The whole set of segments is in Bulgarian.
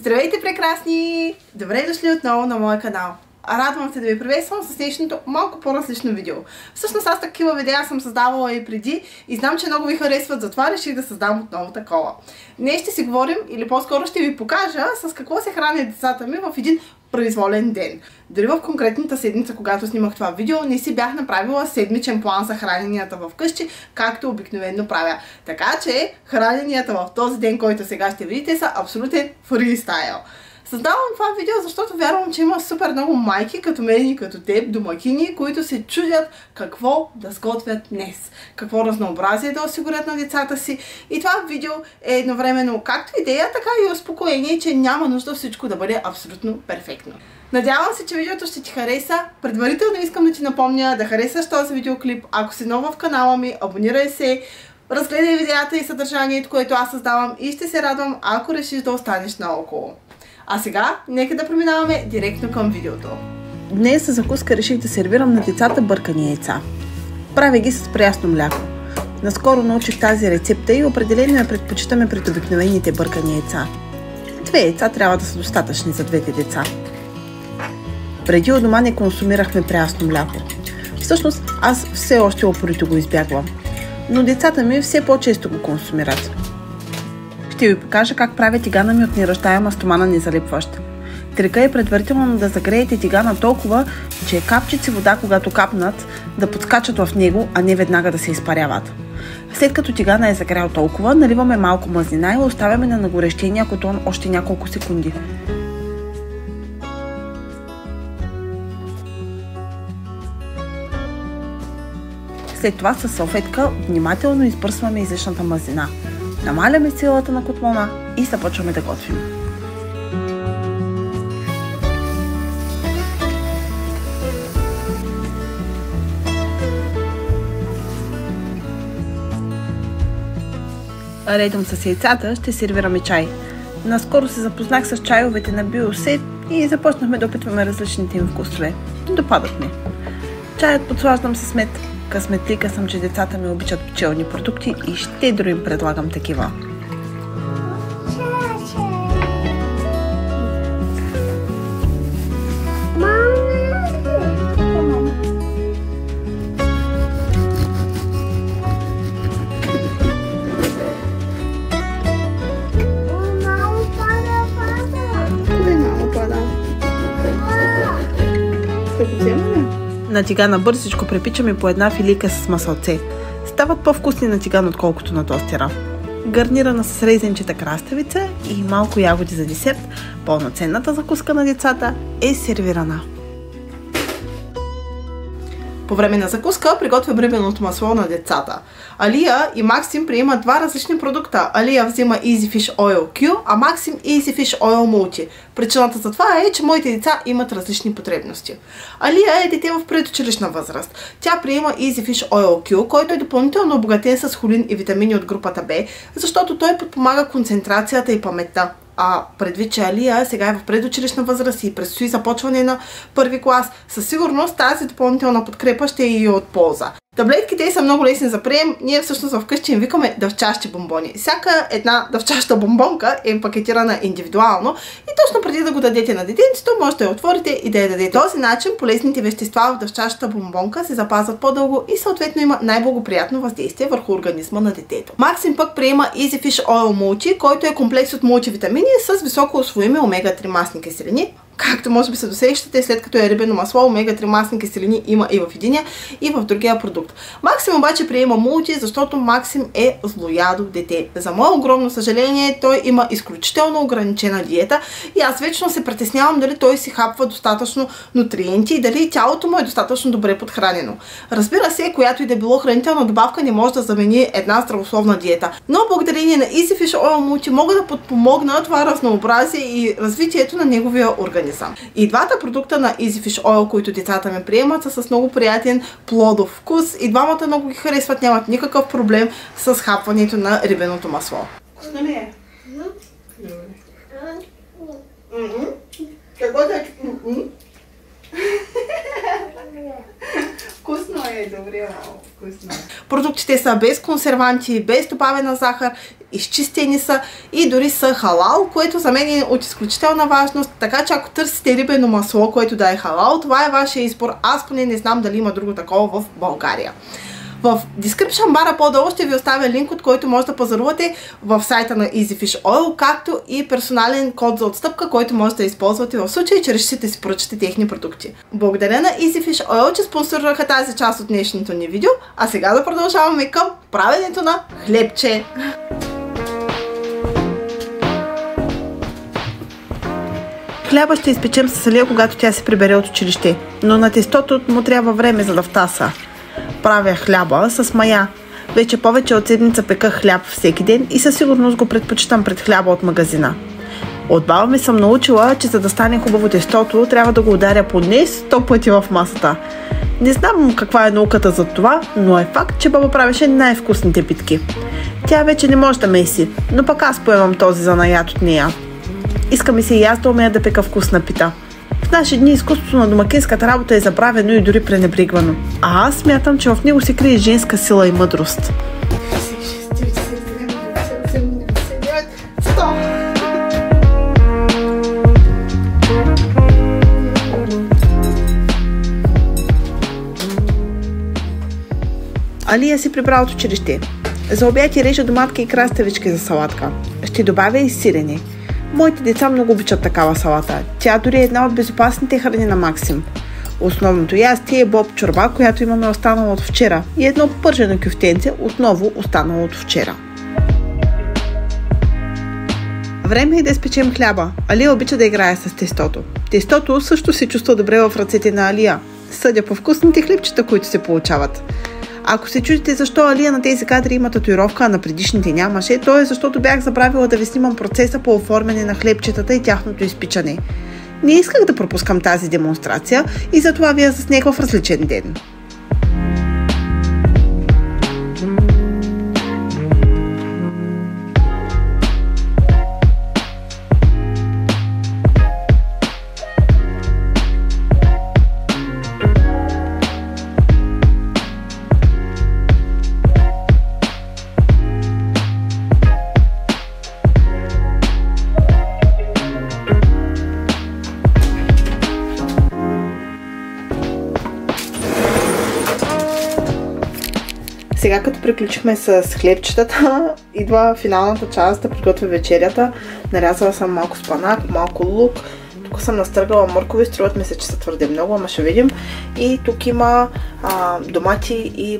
Здравейте, прекрасни! Добре дошли отново на моя канал. Радвам се да ви приветствам с днешното малко по-различно видео. Всъщност аз такива видеа съм създавала и преди и знам, че много ви харесват, затова реших да създам отново такова. Днес ще си говорим, или по-скоро ще ви покажа с какво се хранят децата ми в един произволен ден. Дори в конкретната седмица, когато снимах това видео, не си бях направила седмичен план за храненията в къщи, както обикновено правя. Така че храненията в този ден, който сега ще видите, са абсолютен фристайл. Създавам това видео, защото вярвам, че има супер много майки, като мен и като теб, домакини, които се чудят какво да сготвят днес. Какво разнообразие да осигурят на децата си. И това видео е едновременно както идея, така и успокоение, че няма нужда всичко да бъде абсолютно перфектно. Надявам се, че видеото ще ти хареса. Предварително искам да ти напомня да харесаш този видеоклип. Ако си нова в канала ми, абонирай се. Разгледай видеята и съдържанието, което аз създавам и ще се радвам, ако решиш да останеш наоколо. А сега, нека да преминаваме директно към видеото. Днес за закуска реших да сервирам на децата бъркани яйца. Правя ги с прясно мляко. Наскоро научих тази рецепта и определено я предпочитаме пред обикновените бъркани яйца. 2 яйца трябва да са достатъчни за двете деца. Преди у дома не консумирахме прясно мляко. Всъщност, аз все още упорито го избягвам. Но децата ми все по-често го консумират. Ще ви покажа как правя тигана ми от неръждаема стомана незалипваща. Трика е предварително да загреете тигана толкова, че капчици вода, когато капнат, да подскачат в него, а не веднага да се изпаряват. След като тигана е загрял толкова, наливаме малко мазнина и оставяме на нагорещения котон още няколко секунди. След това със салфетка внимателно избърсваме излишната мазнина. Намаляме силата на котлона и започваме да готвим. Редом с яйцата ще сервираме чай. Наскоро се запознах с чайовете на Биосет и започнахме да опитваме различните им вкусове. Допадат ми. Чаят подслаждам с мед. Късметлика съм, че децата ми обичат пчелни продукти и щедро им предлагам такива. На тигана бързичко препичаме по една филийка с масълце. Стават по-вкусни на тиган, отколкото на тостера. Гарнирана с резенчета краставица и малко ягоди за десерт, пълноценната закуска на децата е сервирана. По време на закуска приготвя рибеното масло на децата. Алия и Максим приемат два различни продукта. Алия взима Easy Fish Oil Q, а Максим Easy Fish Oil Multi. Причината за това е, че моите деца имат различни потребности. Алия е дете в предучилищна възраст. Тя приема Easy Fish Oil Q, който е допълнително обогатен с холин и витамини от групата B, защото той подпомага концентрацията и паметта. А предвид, че Алия сега е в предучилищна възраст и предстои започване на първи клас, със сигурност тази допълнителна подкрепа ще е и от полза. Таблетките са много лесни за прием. Ние всъщност вкъщи им викаме дъвчащи бомбони. Всяка една дъвчаща бомбонка е пакетирана индивидуално и точно преди да го дадете на детенцето, може да я отворите и да я дадете. По този начин полезните вещества в дъвчащата бомбонка се запазват по-дълго и съответно има най-благоприятно въздействие върху организма на детето. Максим пък приема Easy Fish Oil Multi, който е комплекс от мултивитамини с високо усвоими омега-3 масни киселини. Както може би се досещате, след като е рибено масло, омега-3 масни киселини има и в единия, и в другия продукт. Максим обаче приема мулти, защото Максим е злоядо дете. За мое огромно съжаление, той има изключително ограничена диета и аз вечно се притеснявам дали той си хапва достатъчно нутриенти и дали тялото му е достатъчно добре подхранено. Разбира се, която и да било хранителна добавка не може да замени една здравословна диета. Но благодарение на Easy Fish Oil Multi мога да подпомогна това разнообразие и развитието на неговия организъм. И двата продукта на Easy Fish Oil, които децата ми приемат, са с много приятен плодов вкус и двамата много ги харесват, нямат никакъв проблем с хапването на рибеното масло. Вкусно ли е? Какво да е? Вкусно е, добре, вкусно. Продуктите са без консерванти, без добавена захар изчистени са и дори са халал, което за мен е от изключителна важност. Така че ако търсите рибено масло, което да е халал, това е вашия избор. Аз поне не знам дали има друго такова в България. В description бара по-долу ще ви оставя линк, от който може да пазарувате в сайта на Easy Fish Oil, както и персонален код за отстъпка, който може да използвате в случай, че решите да си поръчате техни продукти. Благодаря на Easy Fish Oil, че спонсорираха тази част от днешното ни видео, а сега да продължаваме към правенето на хлебче. Хляба ще изпечем с Алия, когато тя се прибере от училище, но на тестото му трябва време за да втаса. Правя хляба с мая. Вече повече от седмица пека хляб всеки ден и със сигурност го предпочитам пред хляба от магазина. От баба ми съм научила, че за да стане хубаво тестото, трябва да го ударя поне 100 пъти в масата. Не знам каква е науката за това, но е факт, че баба правеше най-вкусните битки. Тя вече не може да меси, но пък аз поемам този занаят от нея. Иска ми се и аз да умея да пека вкусна пита. В наши дни изкуството на домакинската работа е забравено и дори пренебрегвано. А аз смятам, че в него се крие женска сила и мъдрост. Алия си прибра от училище. За обяд и режа доматки и краставички за салатка. Ще добавя и сирене. Моите деца много обичат такава салата. Тя дори е една от безопасните храни на Максим. Основното ястие е боб чорба, която имаме останала от вчера, и едно пържено кюфтенце, отново останало от вчера. Време е да изпечем хляба. Алия обича да играе с тестото. Тестото също се чувства добре в ръцете на Алия. Съдя по вкусните хлебчета, които се получават. Ако се чудите защо Алия на тези кадри има татуировка, а на предишните нямаше, то е защото бях забравила да ви снимам процеса по оформяне на хлебчетата и тяхното изпичане. Не исках да пропускам тази демонстрация и затова ви я заснех в различен ден. Сега като приключихме с хлебчетата, идва финалната част да приготвя вечерята. Нарязала съм малко спанак, малко лук. Тук съм настъргала моркови, струват ми се, че са твърде много, ама ще видим. И тук има домати и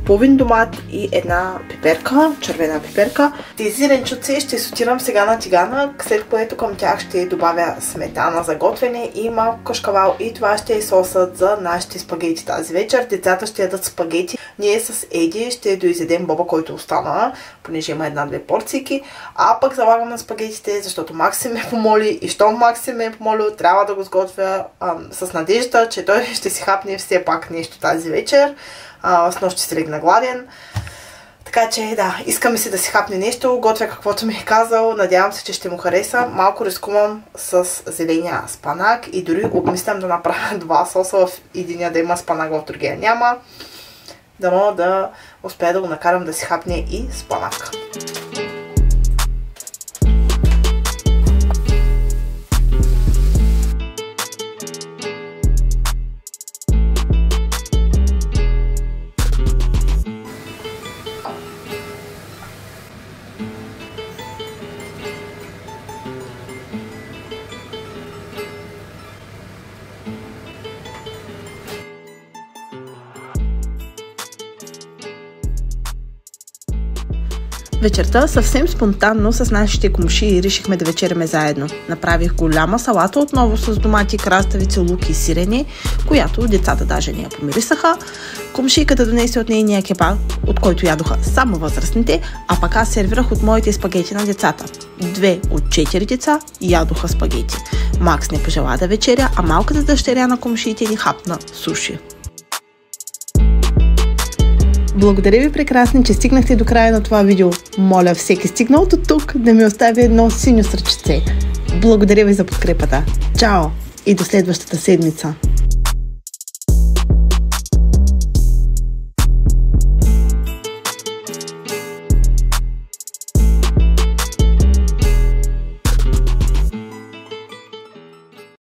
половин домат и една пиперка, червена пиперка. Тези зеленчуци ще сотирам сега на тигана, след което към тях ще добавя сметана за готвене и малко кашкавал. И това ще е сосът за нашите спагети тази вечер. Децата ще ядат спагети. Ние с Еди ще доизедем боба, който остана, понеже има една-две порцийки. А пък залагам на спагетите, защото Максим ме помоли и щом Максим ме помолил, трябва да го сготвя с надежда, че той ще си хапне все пак нещо тази вечер. С нощи се легна гладен. Така че да, искаме си да си хапне нещо, готвя каквото ми е казал, надявам се, че ще му хареса. Малко рискувам с зеления спанак и дори обмислям да направя два соса, в единия да има спанак, в другия няма. Дано да успея да го накарам да си хапне и спанак. Вечерта съвсем спонтанно с нашите комшии решихме да вечеряме заедно. Направих голяма салата отново с домати, краставици, лук и сирене, която децата даже не я помирисаха. Комшийката донесе от нейния кебаб, от който ядоха само възрастните, а пък аз сервирах от моите спагети на децата. 2 от 4 деца ядоха спагети. Макс не пожела да вечеря, а малката дъщеря на комшиите ни хапна суши. Благодаря ви, прекрасни, че стигнахте до края на това видео. Моля всеки стигнал до тук да ми остави едно синьо сръчице. Благодаря ви за подкрепата. Чао и до следващата седмица.